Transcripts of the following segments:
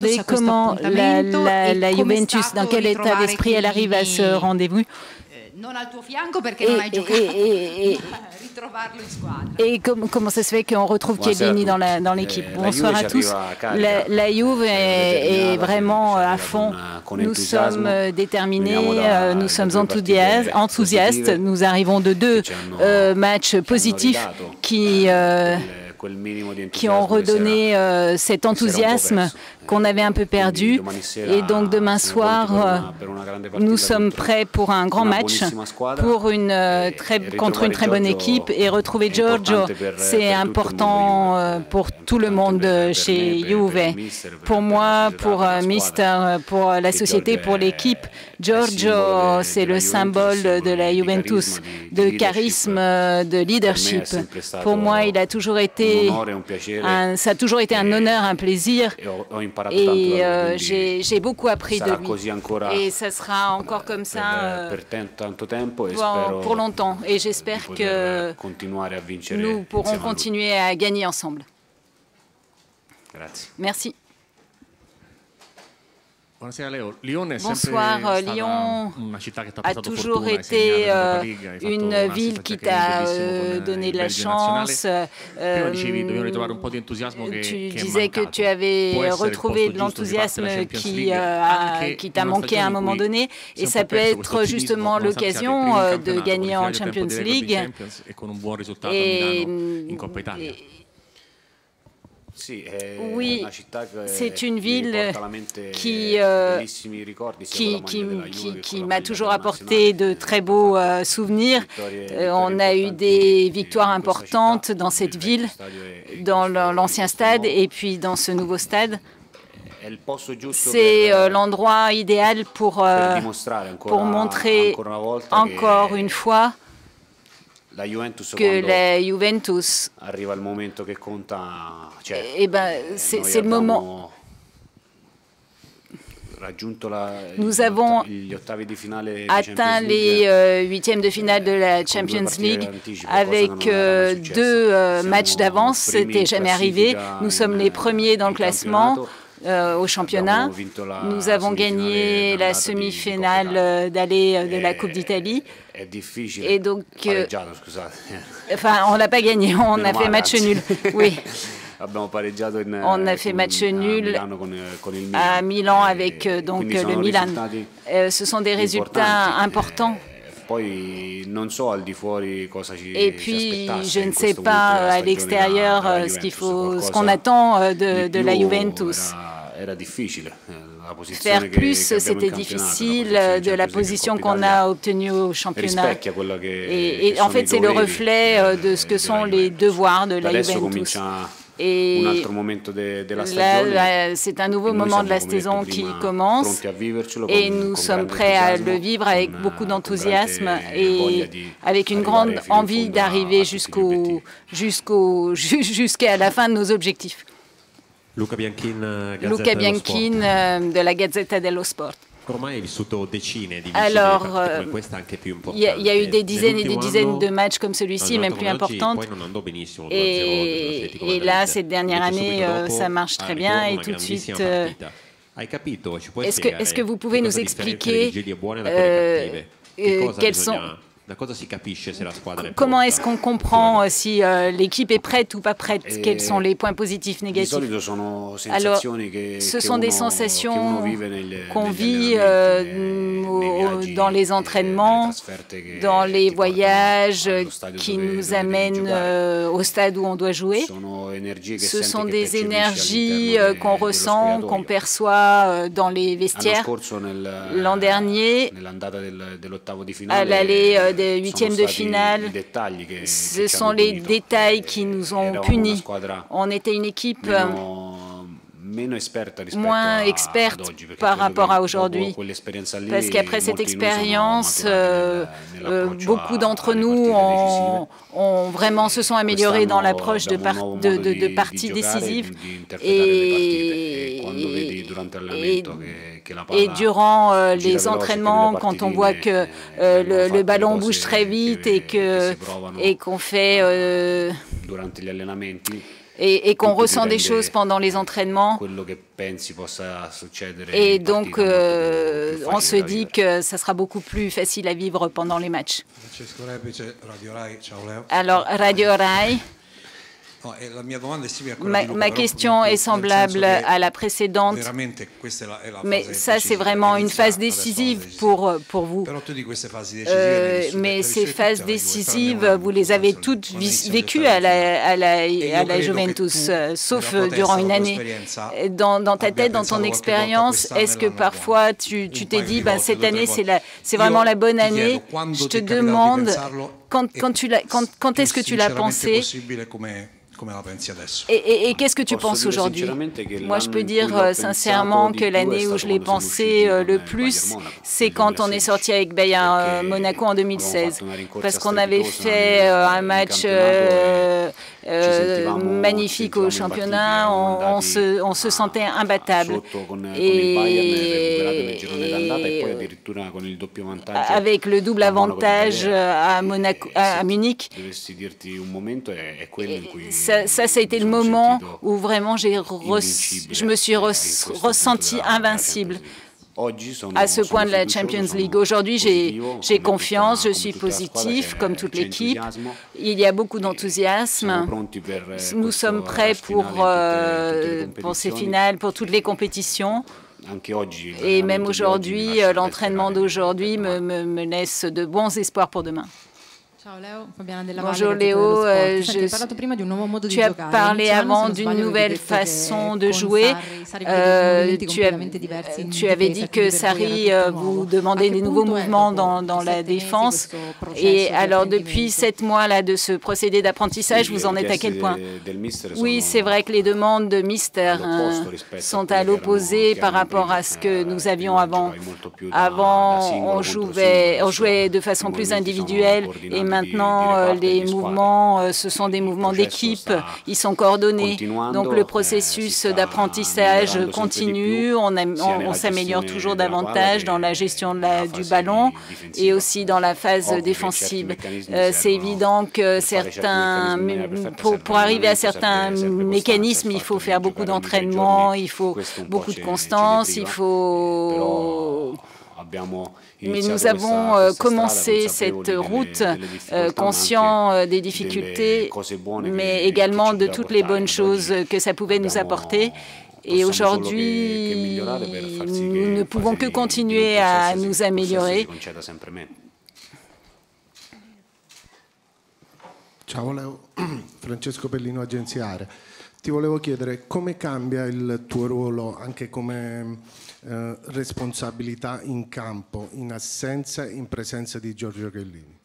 Et comment la Juventus, dans quel état d'esprit elle arrive à ce rendez-vous? Et comment ça se fait qu'on retrouve Chiellini dans l'équipe? Bonsoir à tous. La Juve est vraiment à fond. Nous sommes déterminés, nous sommes enthousiastes. Nous arrivons de deux matchs positifs qui ont redonné cet enthousiasme qu'on avait un peu perdu. Et donc demain soir, nous sommes prêts pour un grand match, contre une très bonne équipe. Et retrouver Giorgio, c'est important pour tout le monde chez Juve. Pour moi, pour Mister, pour la société, pour l'équipe. Giorgio, c'est le symbole de la Juventus, de charisme, de leadership. Pour moi, ça a toujours été un honneur, un plaisir. Et j'ai beaucoup appris de lui. Et ça sera encore comme ça pour longtemps. Et j'espère que nous pourrons continuer à gagner ensemble. Merci. Bonsoir, Lyon a toujours été une ville qui t'a donné de la chance. Tu disais que tu avais retrouvé de l'enthousiasme qui t'a manqué à un moment donné. Et ça peut être justement l'occasion de gagner en Champions League. Oui, c'est une ville qui m'a toujours apporté de très beaux souvenirs. On a eu des victoires importantes dans cette ville, dans l'ancien stade et puis dans ce nouveau stade. C'est l'endroit idéal pour montrer encore une fois que la Juventus, c'est le moment. Nous avons atteint les huitièmes de finale de la Champions League avec deux matchs d'avance. Ce n'était jamais arrivé. Nous sommes les premiers dans le classement au championnat. Nous avons gagné la semi-finale d'aller de la Coupe d'Italie. Et donc, on n'a pas gagné, on a fait match nul. Oui. On a fait match nul à Milan avec le Milan. Ce sont des résultats importants. Et puis, je ne sais pas à l'extérieur ce qu'on attend de la Juventus. Faire plus, c'était difficile de la position qu'on a obtenue au championnat. Et en fait, c'est le reflet de ce que sont les devoirs de la Juventus. Et là, c'est un nouveau moment de la saison qui commence et nous sommes prêts à le vivre avec beaucoup d'enthousiasme et avec une grande envie d'arriver jusqu'à la fin de nos objectifs. Luca Bianchin de la Gazzetta dello Sport. Alors, il y a eu des dizaines et des dizaines de matchs comme celui-ci, même plus importantes. Et là, cette dernière année, ça marche très bien. Et tout de suite, est-ce que vous pouvez nous expliquer quels sont... Comment est-ce qu'on comprend si l'équipe est prête ou pas prête? Quels sont les points positifs, négatifs? Alors, ce sont des sensations qu'on vit dans les entraînements, dans les voyages qui nous amènent au stade où on doit jouer. Ce sont des énergies qu'on ressent, qu'on perçoit dans les vestiaires. L'an dernier, à l'aller des huitièmes de finale, ce sont les détails qui nous ont punis. On était une équipe moins experte par rapport à aujourd'hui. Parce qu'après cette expérience, beaucoup d'entre nous se sont améliorés dans l'approche de parties décisives. Et durant les entraînements, quand on voit que le ballon bouge très vite et qu'on fait et qu'on ressent des choses pendant les entraînements. Et donc, on se dit que ça sera beaucoup plus facile à vivre pendant les matchs. Alors, Radio Rai. Ma question est semblable à la précédente, mais ça c'est vraiment une phase décisive pour vous. Mais ces phases décisives, vous les avez toutes vécues à la Juventus, sauf durant une année. Dans ta tête, dans ton expérience, est-ce que parfois tu t'es dit, cette année c'est vraiment la bonne année? Je te demande, quand est-ce que tu l'as pensé? Et qu'est-ce que tu penses aujourd'hui? Moi, je peux dire sincèrement que l'année où je l'ai pensé le plus, c'est quand on est sorti avec Bayern Monaco en 2016. Parce qu'on avait fait un match magnifique au championnat, on se sentait imbattable. Et avec le double avantage à Munich, ça a été le moment où vraiment je me suis ressenti invincible à ce point de la Champions League. Aujourd'hui, j'ai confiance, je suis positif, comme toute l'équipe. Il y a beaucoup d'enthousiasme. Nous sommes prêts pour ces finales, pour toutes les compétitions. Et même aujourd'hui, l'entraînement d'aujourd'hui me laisse de bons espoirs pour demain. Bonjour Léo, tu as parlé avant d'une nouvelle façon de jouer. Tu avais dit que Sarri vous demandait des nouveaux mouvements dans la défense. Et alors depuis 7 mois de ce procédé d'apprentissage, vous en êtes à quel point? Oui, c'est vrai que les demandes de Mister sont à l'opposé par rapport à ce que nous avions avant. Avant, on jouait de façon plus individuelle et maintenant, les mouvements, ce sont des mouvements d'équipe, ils sont coordonnés. Donc le processus d'apprentissage continue, on s'améliore toujours davantage dans la gestion du ballon et aussi dans la phase défensive. C'est évident que pour arriver à certains mécanismes, il faut faire beaucoup d'entraînement, il faut beaucoup de constance, il faut... Mais nous avons commencé cette route conscients des difficultés, mais également de toutes les bonnes choses que ça pouvait nous apporter. Et aujourd'hui, nous ne pouvons que continuer à nous améliorer. Ciao Leo, Francesco Pellino, Agenzia Area. Ti volevo chiedere come cambia il tuo ruolo anche come responsabilità in campo, in assenza e in presenza di Giorgio Chiellini?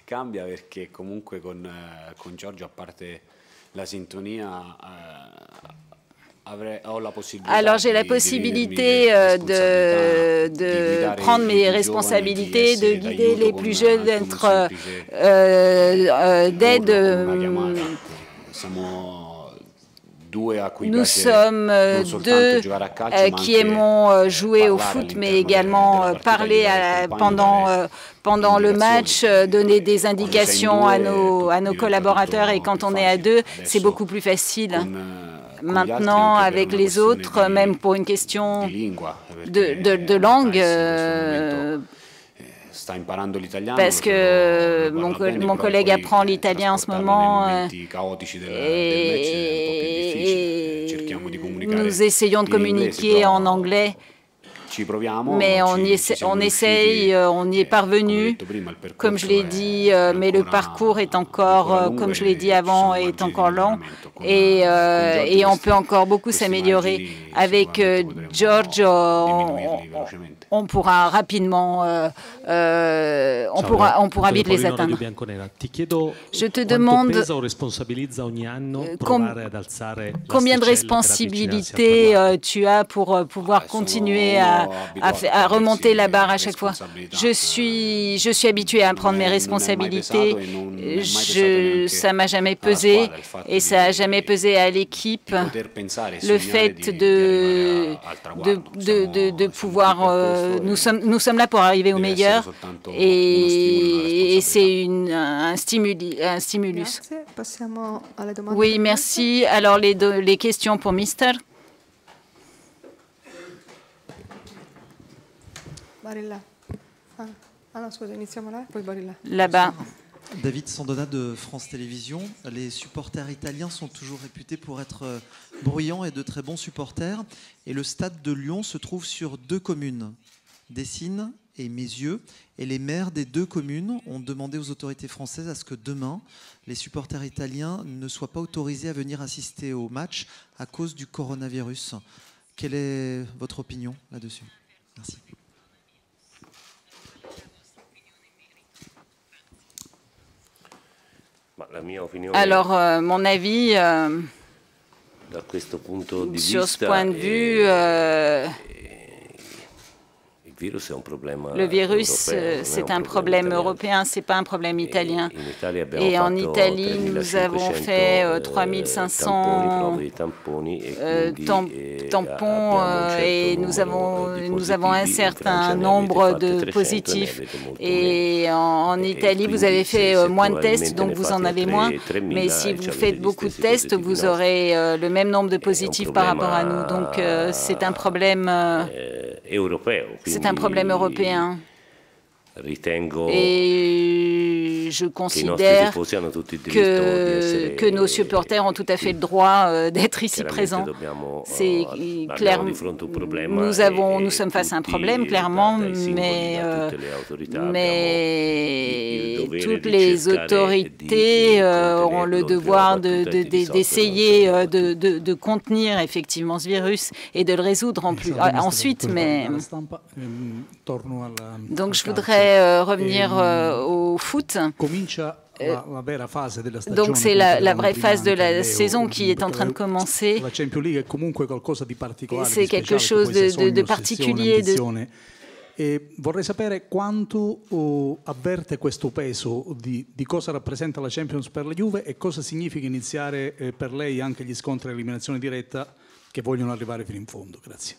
Cambia perché comunque con Giorgio, a parte la sintonia, alors j'ai la possibilité de prendre mes responsabilités, de guider les plus jeunes, d'être d'aide. Nous sommes deux qui aimons jouer au foot, mais également parler pendant le match, donner des indications à nos collaborateurs. Et quand on est à deux, c'est beaucoup plus facile. Maintenant, avec les autres, même pour une question de langue, parce que mon collègue apprend l'italien en ce moment et nous essayons de communiquer en anglais. Mais on essaye, on y est parvenu, comme je l'ai dit, mais le parcours est encore, comme je l'ai dit avant, est encore long et on peut encore beaucoup s'améliorer. Avec Giorgio, on pourra rapidement, on pourra vite les atteindre. Je te demande combien de responsabilités tu as pour pouvoir continuer à à remonter la barre à chaque fois. Je suis habitué à prendre mes responsabilités. Ça m'a jamais pesé et ça n'a jamais pesé à l'équipe. Le fait de pouvoir... nous sommes là pour arriver au meilleur et c'est un stimulus. Oui, merci. Alors, les questions pour Mister. Là-bas. David Sandona de France Télévisions. Les supporters italiens sont toujours réputés pour être bruyants et de très bons supporters. Et le stade de Lyon se trouve sur 2 communes, Dessines et Mézieux. Et les maires des 2 communes ont demandé aux autorités françaises à ce que demain, les supporters italiens ne soient pas autorisés à venir assister au match à cause du coronavirus. Quelle est votre opinion là-dessus? Merci. Alors, mon avis, sur ce point de vue, le virus, c'est un problème européen, ce n'est pas un problème italien. Et en Italie, nous avons fait 3500 tampons et nous avons un certain nombre de positifs. Et en Italie, vous avez fait moins de tests, donc vous en avez moins. Mais si vous faites beaucoup de tests, vous aurez le même nombre de positifs par rapport à nous. Donc c'est un problème... C'est un problème européen. Et je considère que nos supporters ont tout à fait le droit d'être ici présents. C'est clair. Nous sommes face à un problème, clairement, mais toutes les autorités ont le devoir d'essayer de contenir effectivement ce virus et de le résoudre ensuite. Mais donc je voudrais revenir au foot. Donc c'est la vraie phase de la saison qui est en train de commencer. C'est quelque chose de particulier. Vorrei sapere quanto avverte questo peso di cosa rappresenta la Champions per la Juve e cosa significa iniziare per lei anche gli scontri a eliminazione diretta che vogliono arrivare fino in fondo. Grazie.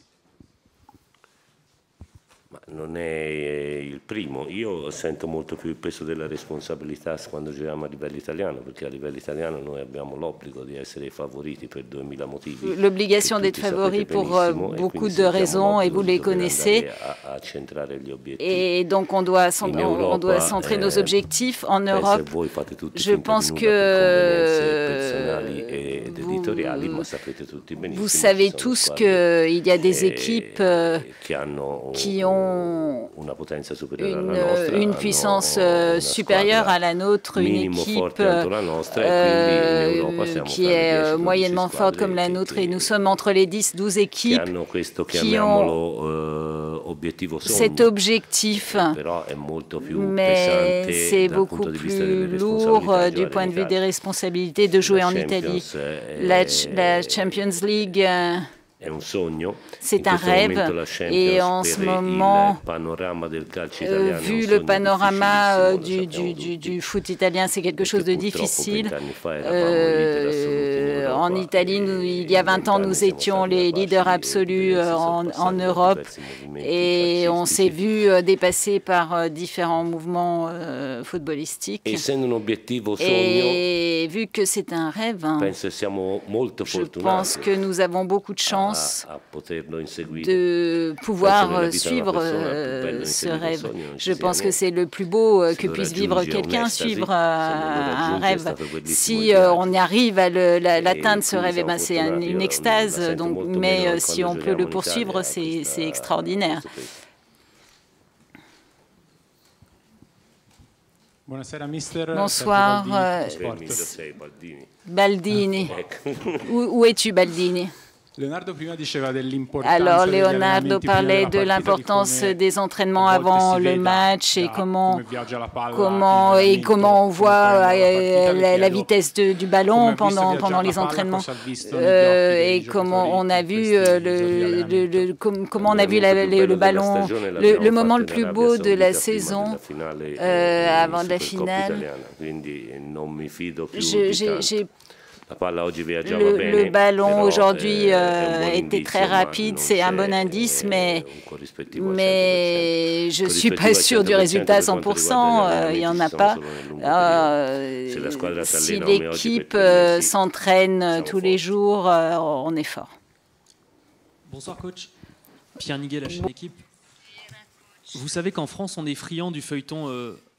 Non è il primo, io sento molto più il peso della responsabilità quando giochiamo a livello italiano, perché a livello italiano noi abbiamo l'obbligo di essere favoriti per 2000 motivi. L'obligation d'être favori pour beaucoup de raisons et vous les connaissez. Et donc on doit centrer nos objectifs en Europe. Je pense que vous savez tous qu'il y a des équipes qui ont une puissance supérieure à la nôtre, une équipe qui est moyennement forte comme la nôtre, et nous sommes entre les 10-12 équipes qui ont cet objectif, mais c'est beaucoup plus lourd du point de vue des responsabilités de jouer en Italie. La Champions League, c'est un rêve, et en ce moment, vu le panorama du foot italien, c'est quelque chose de difficile. En Italie, il y a 20 ans, nous étions les leaders absolus en Europe, et on s'est vu dépasser par différents mouvements footballistiques. Et vu que c'est un rêve, je pense que nous avons beaucoup de chance de pouvoir suivre ce rêve. Je pense que c'est le plus beau que puisse vivre quelqu'un, suivre un rêve. Si on arrive à l'atteindre, ce rêve, c'est une extase. Donc, mais si on peut le poursuivre, c'est extraordinaire. Bonsoir, Baldini. Où es-tu, Baldini? Alors Leonardo parlait de l'importance des entraînements avant le match et comment on voit la vitesse du ballon pendant les entraînements et comment on a vu le ballon, le moment le plus beau de la saison avant la finale. Le ballon aujourd'hui était très rapide, c'est un bon indice, mais je ne suis pas sûre du résultat à 100%, il n'y en a pas. Si l'équipe s'entraîne tous les jours, on est fort. Bonsoir coach, Pierre Niguet, la chaîne Équipe. Vous savez qu'en France, on est friand du feuilleton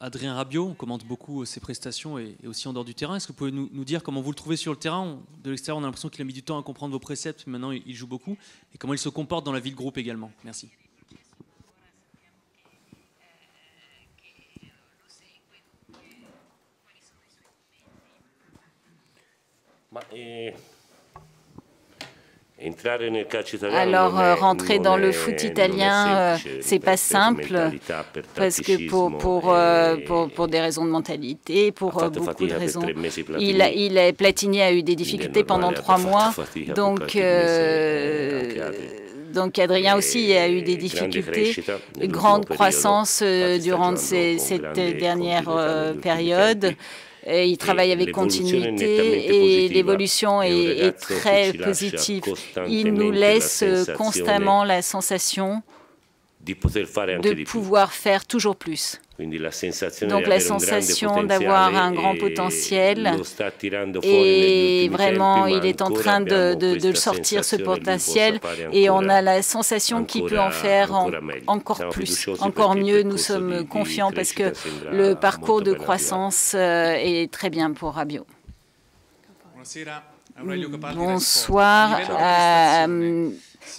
Adrien Rabiot. On commente beaucoup ses prestations et aussi en dehors du terrain. Est-ce que vous pouvez nous dire comment vous le trouvez sur le terrain? De l'extérieur, on a l'impression qu'il a mis du temps à comprendre vos préceptes. Maintenant, il joue beaucoup. Et comment il se comporte dans la vie de groupe également? Merci. Alors, rentrer dans le foot italien, c'est pas simple, parce que pour des raisons de mentalité, pour beaucoup de raisons. Platini a eu des difficultés pendant 3 mois, donc Adrien aussi a eu des difficultés, grande croissance durant cette dernière période. Il travaille avec continuité et l'évolution est très positive. Il nous laisse constamment la sensation de pouvoir faire toujours plus. Donc la sensation d'avoir un grand potentiel et vraiment il est en train de sortir ce potentiel et on a la sensation qu'il peut en faire encore plus, encore mieux. Nous sommes confiants parce que le parcours de croissance est très bien pour Rabiot. Bonsoir.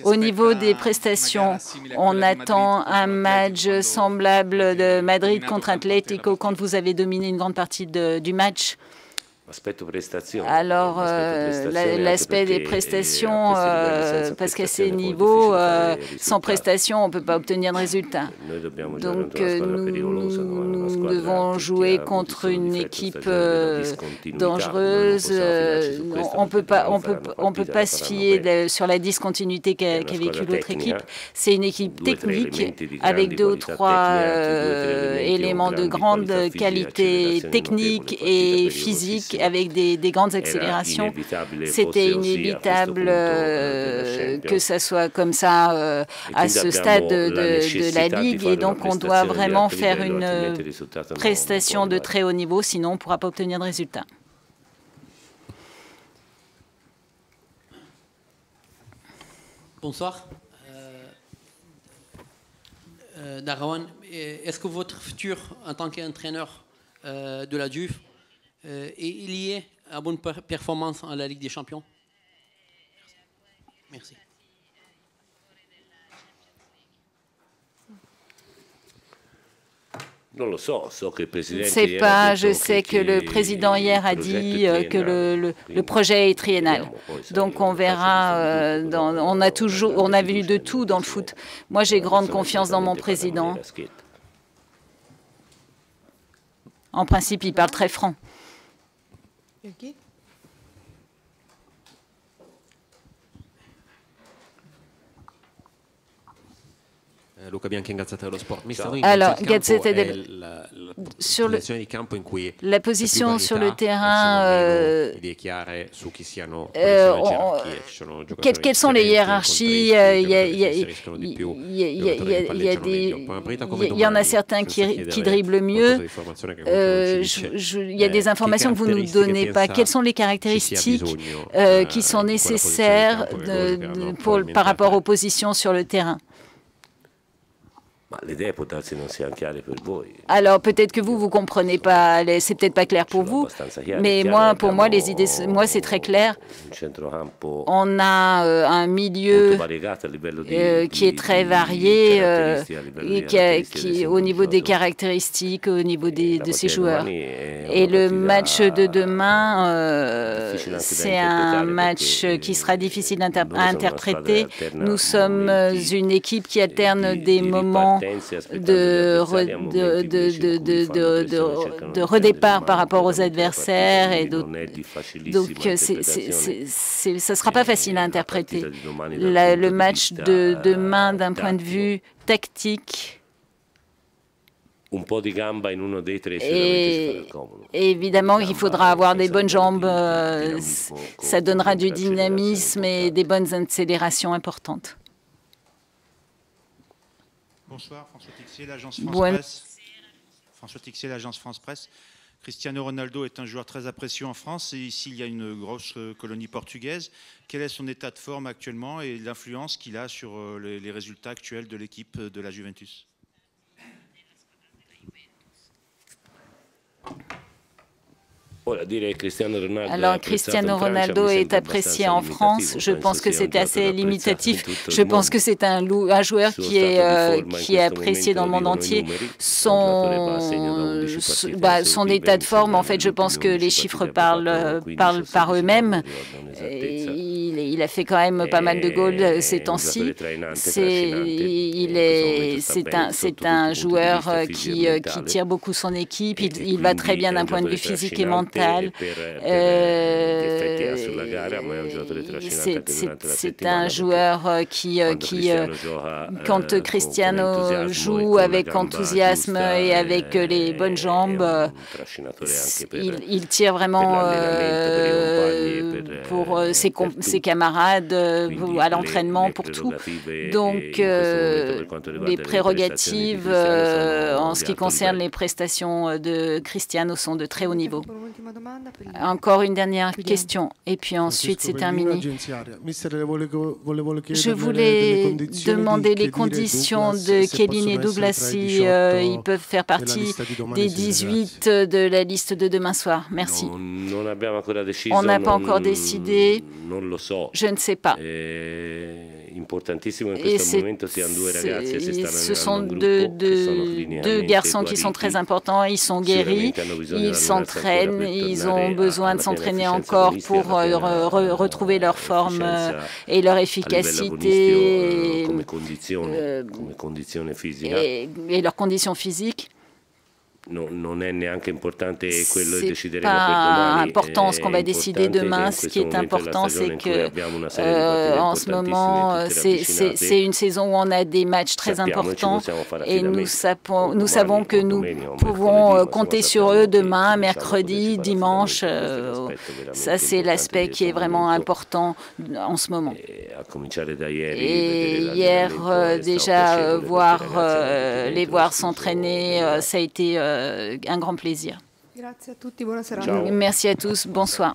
Au niveau des prestations, on attend un match semblable de Madrid contre Atlético quand vous avez dominé une grande partie du match. Alors, l'aspect des prestations, parce qu'à ces niveaux, sans prestation, on ne peut pas obtenir de résultats. Donc, nous devons jouer contre une équipe dangereuse. On peut pas se fier sur la discontinuité qu'a vécu l'autre équipe. C'est une équipe technique avec 2 ou 3 éléments de grande qualité technique et physique, avec des grandes accélérations. C'était inévitable que ça soit comme ça à ce stade de la Ligue, et donc on doit vraiment faire une prestation de très haut niveau, sinon on ne pourra pas obtenir de résultats. Bonsoir. Darwan, est-ce que votre futur en tant qu'entraîneur de la Juve est lié à bonne performance en la Ligue des Champions? Merci. Je sais que le président hier a dit que le projet est triennal. Donc on verra, on a vu de tout dans le foot. Moi j'ai grande confiance dans mon président. En principe, il parle très franc. Luca Bianchi, Gazzetta dello Sport. Alors, Gazzetta sur la position sur le terrain, quelles sont les hiérarchies? Il y en a certains qui dribblent mieux. Il y a des informations que vous ne nous donnez pas. Quelles sont les caractéristiques qui sont nécessaires par rapport aux positions sur le terrain? Alors peut-être que vous comprenez pas, c'est peut-être pas clair pour vous, mais pour moi les idées, c'est très clair. On a un milieu qui est très varié, au niveau des caractéristiques, au niveau de ses joueurs. Et le match de demain, c'est un match qui sera difficile à interpréter. Nous sommes une équipe qui alterne des moments de redépart par rapport aux adversaires, et donc ça ne sera pas facile à interpréter. Le match de demain, d'un point de vue tactique, et évidemment, il faudra avoir des bonnes jambes, ça donnera du dynamisme et des bonnes accélérations importantes. Bonsoir, François Tixier, l'agence France-Presse. François Tixier, l'agence France-Presse. Cristiano Ronaldo est un joueur très apprécié en France et ici il y a une grosse colonie portugaise. Quel est son état de forme actuellement et l'influence qu'il a sur les résultats actuels de l'équipe de la Juventus? Alors, Cristiano Ronaldo est apprécié en France. Je pense que c'est assez limitatif. Je pense que c'est un joueur qui est apprécié dans le monde entier. Son état de forme, en fait, je pense que les chiffres parlent par eux-mêmes. Il a fait quand même pas mal de goals ces temps-ci. C'est un joueur qui tire beaucoup son équipe. Il va très bien d'un point de vue physique et mental. C'est un joueur qui quand Cristiano joue avec enthousiasme et avec les bonnes jambes, il tire vraiment pour ses camarades, à l'entraînement, pour tout. Donc, les prérogatives en ce qui concerne les prestations de Cristiano sont de très haut niveau. Encore une dernière question, et puis ensuite c'est terminé. Je voulais demander les conditions de Chiellini et Douglas, si ils peuvent faire partie des 18 de la liste de demain soir. Merci. On n'a pas encore décidé. Je ne sais pas. Et ce sont deux garçons qui sont très importants. Ils sont guéris, ils s'entraînent, ils ont besoin de s'entraîner encore pour retrouver leur forme et leur efficacité et leurs conditions physiques. C'est pas important ce qu'on va décider demain. Ce qui est important, c'est que en ce moment, c'est une saison où on a des matchs très importants et nous savons que nous pouvons compter sur eux demain, mercredi, dimanche. Ça, c'est l'aspect qui est vraiment important en ce moment. Et hier, déjà, les voir s'entraîner, ça a été un grand plaisir. Merci à tous, bonsoir.